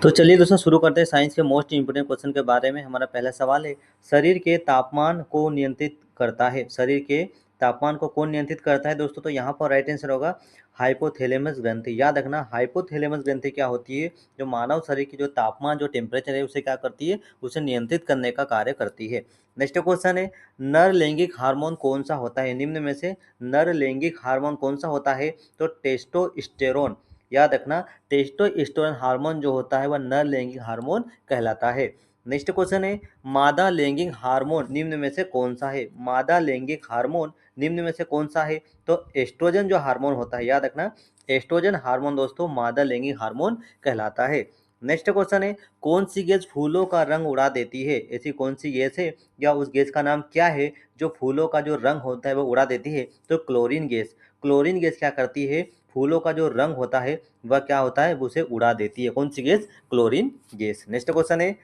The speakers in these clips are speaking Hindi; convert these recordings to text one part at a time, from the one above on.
तो चलिए दोस्तों शुरू करते हैं साइंस के मोस्ट इंपोर्टेंट क्वेश्चन के बारे में। हमारा पहला सवाल है, शरीर के तापमान को नियंत्रित करता है। शरीर के तापमान को कौन नियंत्रित करता है दोस्तों? तो यहाँ पर राइट आंसर होगा हाइपोथैलेमस ग्रंथि। याद रखना, हाइपोथैलेमस ग्रंथि क्या होती है? जो मानव शरीर की जो तापमान, जो टेम्परेचर है, उसे क्या करती है? उसे नियंत्रित करने का कार्य करती है। नेक्स्ट क्वेश्चन है, नर लैंगिक हार्मोन कौन सा होता है? निम्न में से नर लैंगिक हार्मोन कौन सा होता है? तो टेस्टोस्टेरोन। याद रखना, टेस्टोस्टेरोन हार्मोन जो होता है वह नर लैंगिक हार्मोन कहलाता है। नेक्स्ट क्वेश्चन है, मादा लैंगिक हार्मोन निम्न में से कौन सा है? मादा लैंगिक हार्मोन निम्न में से कौन सा है? तो एस्ट्रोजन जो हार्मोन होता है, याद रखना, एस्ट्रोजन हार्मोन दोस्तों मादा लैंगिक हार्मोन कहलाता है। नेक्स्ट क्वेश्चन है, कौन सी गैस फूलों का रंग उड़ा देती है? ऐसी कौन सी गैस है या उस गैस का नाम क्या है जो फूलों का जो रंग होता है वो उड़ा देती है? तो क्लोरीन गैस। क्लोरीन गैस क्या करती है? फूलों का जो रंग होता है वह क्या होता है? उसे उड़ा देती है। कौन सी gas? Chlorine gas. Next question है,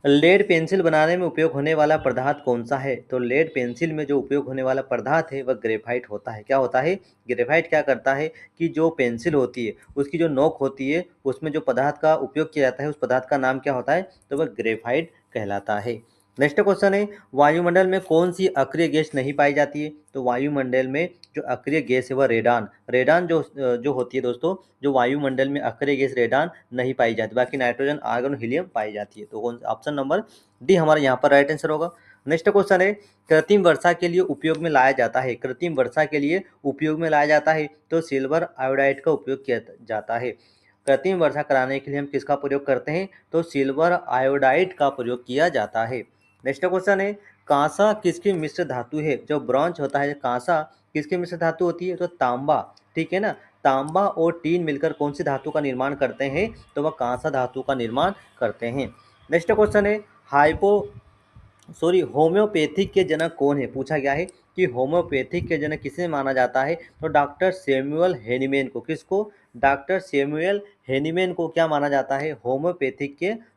लेड पेंसिल बनाने में उपयोग होने वाला पदार्थ कौन सा है? तो लेड पेंसिल में जो उपयोग होने वाला पदार्थ है वह ग्रेफाइट होता है। क्या होता है? ग्रेफाइट क्या करता है कि जो पेंसिल होती है उसकी जो नोक होती है उसमें जो पदार्थ का उपयोग किया जाता है उस पदार्थ का नाम क्या होता है? तो वह ग्रेफाइट कहलाता है। नेक्स्ट क्वेश्चन है, वायुमंडल में कौन सी अक्रिय गैस नहीं पाई जाती है? तो वायुमंडल में जो अक्रिय गैस है वह रेडान। रेडान जो होती है दोस्तों, जो वायुमंडल में अक्रिय गैस रेडान नहीं पाई जाती, बाकी नाइट्रोजन, आर्गन, हीलियम पाई जाती है। तो ऑप्शन नंबर डी हमारा यहाँ पर राइट आंसर होगा। नेक्स्ट क्वेश्चन है, कृत्रिम वर्षा के लिए उपयोग में लाया जाता है। कृत्रिम वर्षा के लिए उपयोग में लाया जाता है तो सिल्वर आयोडाइड का उपयोग किया जाता है। कृत्रिम वर्षा कराने के लिए हम किसका प्रयोग करते हैं? तो सिल्वर आयोडाइड का प्रयोग किया जाता है। नेक्स्ट क्वेश्चन है, कांसा किसकी मिश्र धातु है? जो ब्रॉन्ज होता है, कांसा किसकी मिश्र धातु होती है? तो तांबा। ठीक है ना, तांबा और टीन मिलकर कौन सी धातु का निर्माण करते हैं? तो वह कांसा धातु का निर्माण करते हैं। नेक्स्ट क्वेश्चन है, होम्योपैथिक के जनक कौन है? पूछा गया है कि होम्योपैथिक के जनक किसे माना जाता है? तो डॉक्टर सैमुअल हैनीमैन को। किसको? डॉक्टर सैमुअल हैनीमैन को क्या माना जाता है?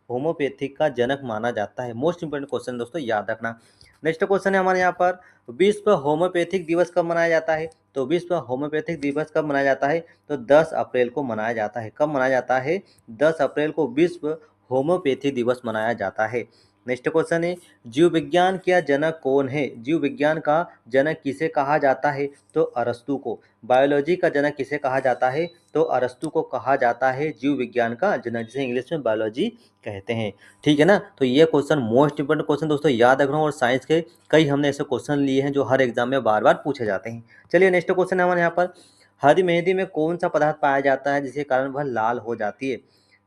होम्योपैथिक का जनक माना जाता है। मोस्ट इंपोर्टेंट क्वेश्चन दोस्तों, याद रखना। नेक्स्ट क्वेश्चन है हमारे यहाँ पर, विश्व होम्योपैथिक दिवस कब मनाया जाता है? तो विश्व होम्योपैथिक दिवस कब मनाया जाता है? तो 10 अप्रैल को मनाया जाता है। कब मनाया जाता है? 10 अप्रैल को विश्व होम्योपैथी दिवस मनाया जाता है। नेक्स्ट क्वेश्चन है, जीव विज्ञान का जनक कौन है? जीव विज्ञान का जनक किसे कहा जाता है? तो अरस्तु को। बायोलॉजी का जनक किसे कहा जाता है? तो अरस्तु को कहा जाता है जीव विज्ञान का जनक, जिसे इंग्लिश में बायोलॉजी कहते हैं। ठीक है ना, तो ये क्वेश्चन मोस्ट इंपोर्टेंट क्वेश्चन दोस्तों, याद रखना। और साइंस के कई हमने ऐसे क्वेश्चन लिए हैं जो हर एग्जाम में बार बार पूछे जाते हैं। चलिए नेक्स्ट क्वेश्चन है हमारे यहाँ पर, हरी मेहंदी में कौन सा पदार्थ पाया जाता है जिसके कारण वह लाल हो जाती है?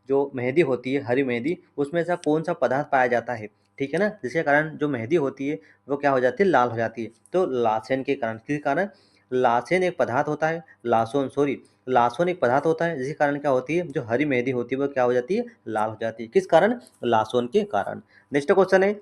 जो मेहंदी होती है, हरी मेहंदी, उसमें ऐसा कौन सा पदार्थ पाया जाता है? ठीक है ना, जिसके कारण जो मेहंदी होती है वो क्या हो जाती है? लाल हो जाती है। तो लासेन के कारण। किस कारण? लासेन एक पदार्थ होता है, लासोन एक पदार्थ होता है जिसके कारण क्या होती है? जो हरी मेहंदी होती है वो क्या हो जाती है? लाल हो जाती है। किस कारण? लासोन के कारण। नेक्स्ट क्वेश्चन है,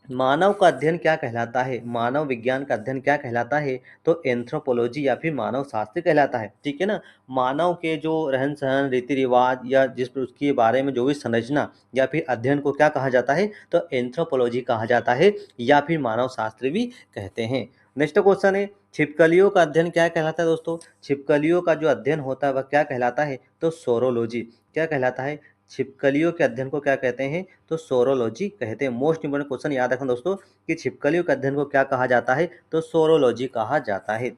मानव का अध्ययन क्या कहलाता है? मानव विज्ञान का अध्ययन क्या कहलाता है? तो एंथ्रोपोलॉजी या फिर मानव शास्त्र कहलाता है। ठीक है ना, मानव के जो रहन सहन, रीति रिवाज या जिस उसके बारे में जो भी संरचना या फिर अध्ययन को क्या कहा जाता है? तो एंथ्रोपोलॉजी कहा जाता है या फिर मानव शास्त्र भी कहते हैं। नेक्स्ट क्वेश्चन है, छिपकलियों का अध्ययन क्या कहलाता है दोस्तों? छिपकलियों का जो अध्ययन होता है वह क्या कहलाता है? तो सोरोलॉजी। क्या कहलाता है? छिपकलियों के अध्ययन को क्या कहते हैं? तो सोरोलॉजी कहते हैं। मोस्ट इंपोर्टेंट क्वेश्चन याद रखना दोस्तों कि छिपकलियों के अध्ययन को क्या कहा जाता है? तो सोरोलॉजी कहा जाता है।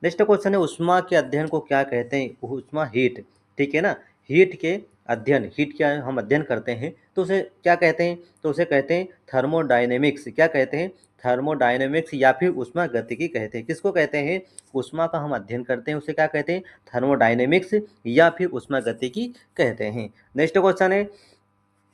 नेक्स्ट क्वेश्चन है, उष्मा के अध्ययन को क्या कहते हैं? उष्मा, हीट। ठीक है ना, हीट के अध्ययन, हीट क्या हम अध्ययन करते हैं तो उसे क्या कहते हैं? तो उसे कहते हैं थर्मोडायनेमिक्स। क्या कहते हैं? थर्मोडायनेमिक्स या फिर उष्मा गतिकी कहते हैं। किसको कहते हैं? उष्मा का हम अध्ययन करते हैं उसे क्या कहते हैं? थर्मोडायनेमिक्स या फिर उष्मा गतिकी कहते हैं। नेक्स्ट क्वेश्चन है,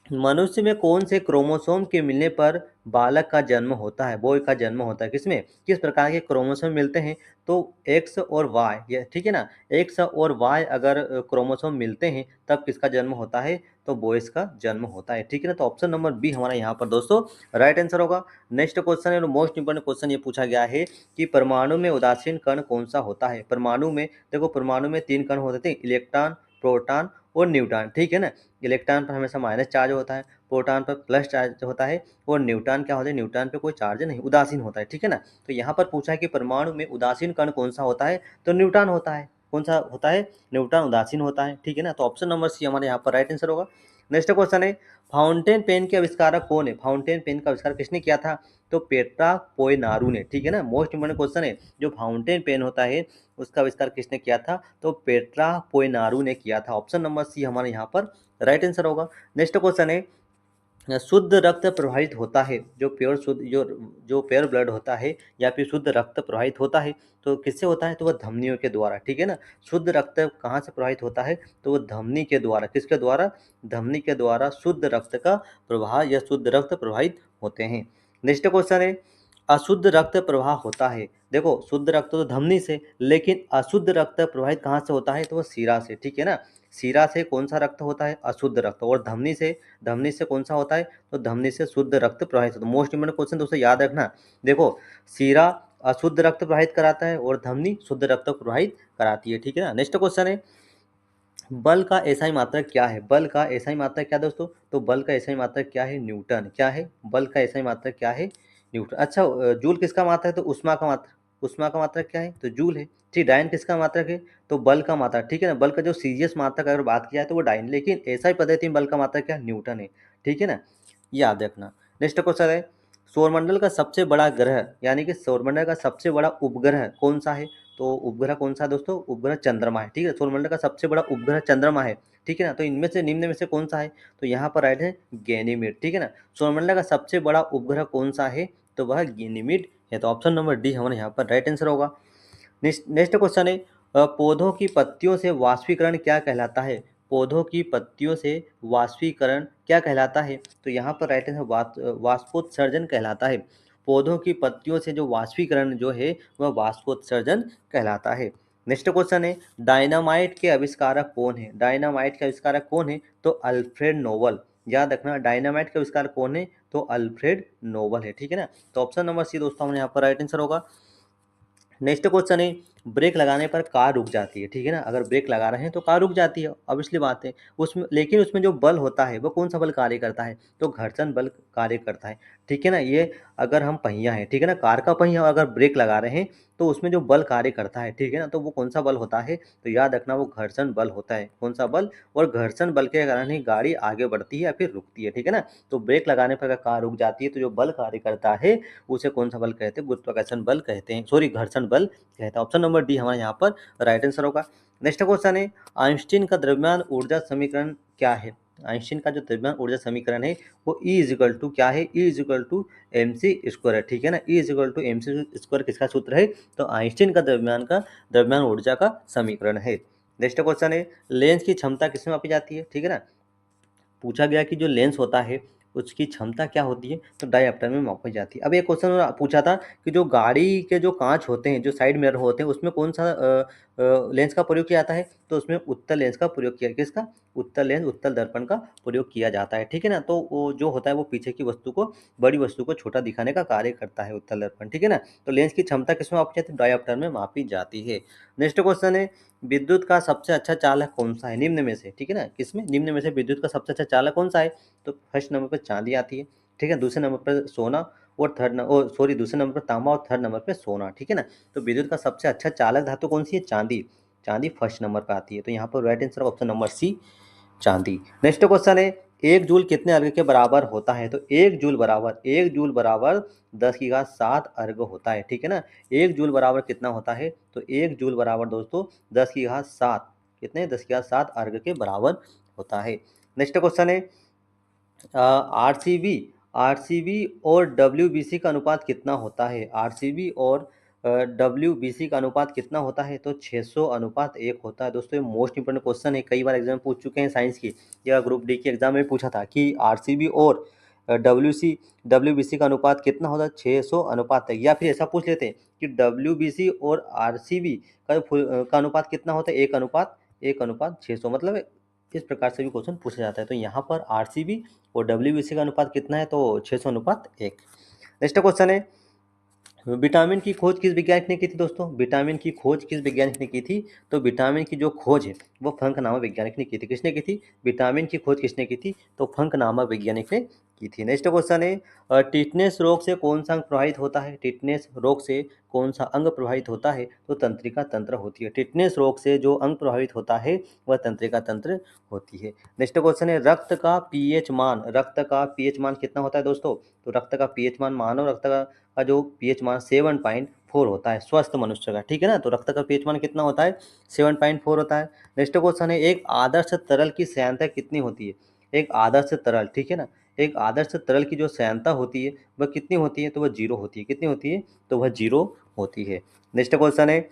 मनुष्य में कौन से क्रोमोसोम के मिलने पर बालक का जन्म होता है? बॉय का जन्म होता है। किसमें? किस प्रकार के क्रोमोसोम मिलते हैं? तो एक्स और वाई, ये ठीक है ना, एक्स और वाई अगर क्रोमोसोम मिलते हैं तब किसका जन्म होता है? तो बॉयज का जन्म होता है। ठीक है ना, तो ऑप्शन नंबर बी हमारा यहाँ पर दोस्तों राइट आंसर होगा। नेक्स्ट क्वेश्चन है, मोस्ट इंपोर्टेंट क्वेश्चन ये पूछा गया है कि परमाणु में उदासीन कण कौन सा होता है? परमाणु में देखो, परमाणु में 3 कण होते थे, इलेक्ट्रॉन, प्रोटॉन और न्यूट्रॉन। ठीक है ना, इलेक्ट्रॉन पर हमेशा माइनस चार्ज होता है, प्रोटॉन पर प्लस चार्ज होता है और न्यूट्रॉन क्या होता है? न्यूट्रॉन पे कोई चार्ज नहीं, उदासीन होता है। ठीक है ना, तो यहाँ पर पूछा है कि परमाणु में उदासीन कण कौन सा होता है? तो न्यूट्रॉन होता है। कौन सा होता है, न्यूटन उदासीन होता है, ठीक है ना। तो ऑप्शन नंबर सी हमारे यहाँ पर राइट आंसर होगा। नेक्स्ट क्वेश्चन है, फाउंटेन पेन के आविष्कारक कौन है, फाउंटेन पेन का आविष्कार किसने किया था, तो पेट्रा पोयनारू ने, ठीक है ना। मोस्ट इंपोर्टेंट क्वेश्चन है, जो फाउंटेन पेन होता है उसका आविष्कार किसने किया था, तो पेट्रा पोयनारू ने किया था। ऑप्शन नंबर सी हमारे यहाँ पर राइट आंसर होगा। नेक्स्ट क्वेश्चन है, शुद्ध रक्त प्रवाहित होता है, जो प्योर शुद्ध जो प्योर ब्लड होता है या फिर शुद्ध रक्त प्रवाहित होता है तो किससे होता है, तो वह धमनियों के द्वारा, ठीक है ना। शुद्ध रक्त कहाँ से प्रवाहित होता है, तो वह धमनी के द्वारा, किसके द्वारा, धमनी के द्वारा शुद्ध रक्त का प्रवाह या शुद्ध रक्त प्रवाहित होते हैं। नेक्स्ट क्वेश्चन है, अशुद्ध रक्त प्रवाह होता है, देखो शुद्ध रक्त तो धमनी से, लेकिन अशुद्ध रक्त प्रवाहित कहाँ से होता है, तो वह शिरा से, ठीक है ना। शिरा से कौन सा रक्त होता है, अशुद्ध रक्त, और धमनी से कौन सा होता है, तो धमनी से शुद्ध रक्त प्रवाहित होता है। मोस्ट इंपोर्टेंट क्वेश्चन दोस्तों याद रखना, देखो शिरा अशुद्ध रक्त प्रवाहित कराता है और धमनी शुद्ध रक्त प्रवाहित कराती है, ठीक है ना। नेक्स्ट क्वेश्चन है, बल का एसआई मात्रक क्या है, बल का एसआई मात्रक क्या दोस्तों, तो बल का एसआई मात्रक क्या है, न्यूटन, क्या है, बल का एसआई मात्रक क्या है, न्यूटन। अच्छा जूल किसका मात्रक है, तो उष्मा का मात्रक, उष्मा का मात्रक क्या है, तो जूल है, ठीक। डायन किसका मात्रक है, तो बल का मात्रक, ठीक है ना। बल का जो सीजीएस मात्रक अगर बात किया है तो वो डायन, लेकिन एसआई पद्धति में बल का मात्रक क्या है, न्यूटन है, ठीक है ना, याद रखना। नेक्स्ट क्वेश्चन है, सौरमंडल का सबसे बड़ा ग्रह यानी कि सौरमंडल का सबसे बड़ा उपग्रह कौन सा है, तो उपग्रह कौन सा है दोस्तों, उपग्रह चंद्रमा है, ठीक है। सौरमंडल का सबसे बड़ा उपग्रह चंद्रमा है, ठीक है ना। तो इनमें से निम्न में से कौन सा है, तो यहाँ पर राइट है गैनीमेड, ठीक है ना। सौरमंडल का सबसे बड़ा उपग्रह कौन सा है, तो वह गैनीमेड है। तो ऑप्शन नंबर डी हमारे यहाँ पर राइट आंसर होगा। नेक्स्ट क्वेश्चन है, पौधों की पत्तियों से वाष्पीकरण क्या कहलाता है, पौधों की पत्तियों से वाष्पीकरण क्या कहलाता है, तो यहाँ पर राइट आंसर वाष्पोत्सर्जन कहलाता है। पौधों की पत्तियों से जो वाष्पीकरण जो है वह वाष्पोत्सर्जन कहलाता है। नेक्स्ट क्वेश्चन है, डायनामाइट के आविष्कारक कौन है, डायनामाइट के आविष्कारक कौन है, तो अल्फ्रेड नोबल, याद रखना डायनामाइट के आविष्कारक कौन है, तो अल्फ्रेड नोबल है, ठीक है ना। तो ऑप्शन नंबर सी दोस्तों हमारे यहाँ पर राइट आंसर होगा। नेक्स्ट क्वेश्चन है, ब्रेक लगाने पर कार रुक जाती है, ठीक है ना। अगर ब्रेक लगा रहे हैं तो कार रुक जाती है, ऑब्वियसली बात है उसमें, लेकिन उसमें जो बल होता है वो कौन सा बल कार्य करता है, तो घर्षण बल कार्य करता है, ठीक है ना। ये अगर हम पहिया है, ठीक है ना, कार का पहिया अगर ब्रेक लगा रहे हैं तो उसमें जो बल कार्य करता है, ठीक है ना, तो वो कौन सा बल होता है, तो याद रखना वो घर्षण बल होता है, कौन सा बल, और घर्षण बल के कारण ही गाड़ी आगे बढ़ती है या फिर रुकती है, ठीक है ना। तो ब्रेक लगाने पर अगर कार रुक जाती है तो जो बल कार्य करता है उसे कौन सा बल कहते हैं, गुरुत्वाकर्षण बल कहते हैं, सॉरी घर्षण बल कहता है। ऑप्शन नंबर डी हमारे यहाँ पर राइट आंसर होगा। नेक्स्ट क्वेश्चन है, आइंस्टीन का द्रव्यमान ऊर्जा समीकरण क्या है, आइंस्टीन का जो द्रव्यमान ऊर्जा समीकरण है वो E इजिकल टू क्या है, E equal to M C square है, ठीक है ना। E equal to M C square किसका सूत्र है, तो आइंस्टीन का द्रव्यमान ऊर्जा का समीकरण है। नेक्स्ट क्वेश्चन है, लेंस की क्षमता किसमें मापी जाती है, ठीक है ना। पूछा गया कि जो लेंस होता है उसकी क्षमता क्या होती है, तो डायप्टर में मापी जाती है। अब एक क्वेश्चन और पूछा था कि जो गाड़ी के जो कांच होते हैं, जो साइड मिरर होते हैं, उसमें कौन सा लेंस का प्रयोग किया जाता है, तो उसमें उत्तल लेंस का प्रयोग किया, किसका, उत्तल लेंस, उत्तल दर्पण का प्रयोग किया जाता है, ठीक है ना। तो वो जो होता है वो पीछे की वस्तु को, बड़ी वस्तु को छोटा दिखाने का कार्य करता है उत्तल दर्पण, ठीक है ना। तो लेंस की क्षमता किसमें मापी जाती है, डायप्टर में मापी जाती है। नेक्स्ट क्वेश्चन है, विद्युत का सबसे अच्छा चालक कौन सा है निम्न में से, ठीक है ना, किसमें, निम्न में से विद्युत का सबसे अच्छा चालक कौन सा है, तो फर्स्ट नंबर पर चांदी आती है, ठीक है, दूसरे नंबर पर सोना, और दूसरे नंबर पर तांबा और थर्ड नंबर पर सोना, ठीक है ना। तो विद्युत का सबसे अच्छा चालक धातु कौन सी है, चांदी, चांदी फर्स्ट नंबर पर आती है। तो यहाँ पर right answer option number C चांदी। नेक्स्ट क्वेश्चन है, एक जूल कितने अर्घ के बराबर होता है, तो एक जूल बराबर 10 की घात 7 अर्घ होता है, ठीक है ना। एक जूल बराबर कितना होता है, तो एक जूल बराबर दोस्तों 10 की घात 7, कितने, 10 की घात 7 अर्घ के बराबर होता है। नेक्स्ट क्वेश्चन है, आरसीबी आरसीबी और डब्ल्यूबीसी का अनुपात कितना होता है, आरसीबी और डब्ल्यूबीसी का अनुपात कितना होता है, तो 600 अनुपात 1 होता है। दोस्तों ये मोस्ट इंपोर्टेंट क्वेश्चन है, कई बार एग्जाम पूछ चुके हैं साइंस की, या ग्रुप डी के एग्जाम में पूछा था कि आरसीबी और डब्ल्यूबीसी का अनुपात कितना होता है, 600 अनुपात है। या फिर ऐसा पूछ लेते हैं कि डब्ल्यूबीसी और आरसीबी का अनुपात कितना होता है, 1:1:600, मतलब इस प्रकार से भी क्वेश्चन पूछा जाता है। तो यहाँ पर आरसीबी और डब्ल्यूबीसी का अनुपात कितना है, तो 600:1। नेक्स्ट क्वेश्चन है, विटामिन की खोज किस वैज्ञानिक ने की थी दोस्तों, विटामिन की खोज किस वैज्ञानिक ने की थी, तो विटामिन की जो खोज है वो फंक नामक वैज्ञानिक ने की थी, किसने की थी, विटामिन की खोज किसने की थी, तो फंक नामक वैज्ञानिक ने की थी। नेक्स्ट क्वेश्चन है टिटनेस रोग से कौन सा अंग प्रभावित होता है? टिटनेस रोग से कौन सा अंग प्रभावित होता है? तो तंत्रिका तंत्र होती है। टिटनेस रोग से जो अंग प्रभावित होता है वह तंत्रिका तंत्र होती है। नेक्स्ट क्वेश्चन है रक्त का पीएच मान कितना होता है दोस्तों? तो रक्त का पीएच मान, मानव रक्त का जो पीएच मान 7.4 होता है स्वस्थ मनुष्य का, ठीक है ना। तो रक्त का पीएच मान कितना होता है? 7.4 होता है। नेक्स्ट क्वेश्चन है एक आदर्श तरल की सांद्रता कितनी होती है? एक आदर्श तरल, ठीक है ना, एक आदर्श तरल की जो सांद्रता होती है वह कितनी होती है? तो वह 0 होती है। कितनी होती है? तो वह 0 होती है। नेक्स्ट क्वेश्चन है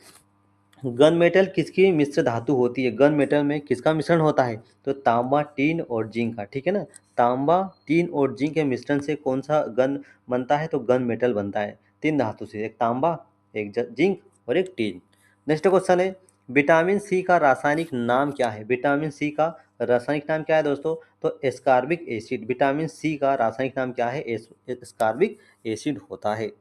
गन मेटल किसकी मिश्र धातु होती है? गन मेटल में किसका मिश्रण होता है? तो तांबा, टीन और जिंक का, ठीक है ना। तांबा, टीन और जिंक के मिश्रण से कौन सा गन बनता है? तो गन मेटल बनता है। 3 धातु से, एक तांबा, एक जिंक और एक टीन। नेक्स्ट क्वेश्चन है विटामिन सी का रासायनिक नाम क्या है? विटामिन सी का रासायनिक नाम क्या है दोस्तों? तो एस्कॉर्बिक एसिड। विटामिन सी का रासायनिक नाम क्या है? एस्कॉर्बिक एसिड होता है।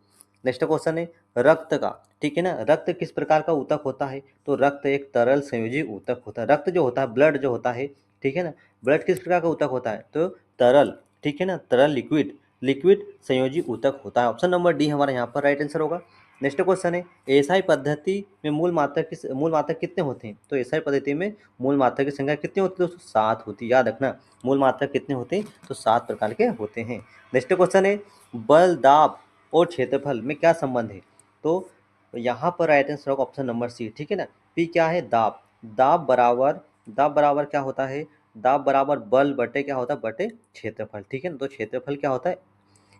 नेक्स्ट क्वेश्चन है रक्त का, ठीक है ना, रक्त किस प्रकार का ऊतक होता है? तो रक्त एक तरल संयोजी ऊतक होता है। रक्त जो होता है, ब्लड जो होता है, ठीक है ना, ब्लड किस प्रकार का ऊतक होता है? तो तरल, ठीक है ना, तरल लिक्विड लिक्विड संयोजी ऊतक होता है। ऑप्शन नंबर डी हमारा यहाँ पर राइट आंसर होगा। नेक्स्ट क्वेश्चन है एसआई पद्धति में मूल मात्रक कितने होते हैं? तो एसआई पद्धति में मूल मात्रक की संख्या कितनी होती है दोस्तों? 7 होती है। याद रखना, मूल मात्रक कितने होते हैं? तो 7 प्रकार के होते हैं। नेक्स्ट क्वेश्चन है बल, दाब और क्षेत्रफल में क्या संबंध है? तो यहाँ पर राइट आंसर होगा ऑप्शन नंबर सी, ठीक है ना। पी क्या है? दाब। दाब बराबर क्या होता है? दाब बराबर बल बटे क्या होता है? बटे क्षेत्रफल, ठीक है ना। तो क्षेत्रफल क्या होता है?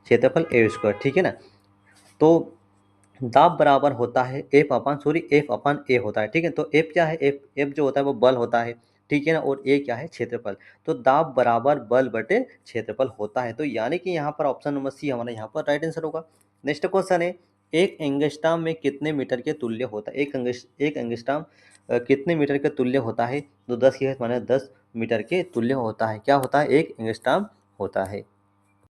क्षेत्रफल ए स्क्वायर, ठीक है ना। तो दाब बराबर होता है एफ अपन ए होता है, ठीक है। तो एफ क्या है? एफ जो होता है वो बल होता है, ठीक है ना, और ए क्या है? क्षेत्रफल। तो दाब बराबर बल बटे क्षेत्रफल होता है। तो यानी कि यहाँ पर ऑप्शन नंबर सी हमारा यहाँ पर राइट आंसर होगा। नेक्स्ट क्वेश्चन है एक एंगस्ट्राम में कितने मीटर के तुल्य होता है? एक एंगस्ट्राम कितने मीटर के तुल्य होता है? तो 10 की माने 10 मीटर के तुल्य होता है। क्या होता है? एक एंगस्ट्राम होता है।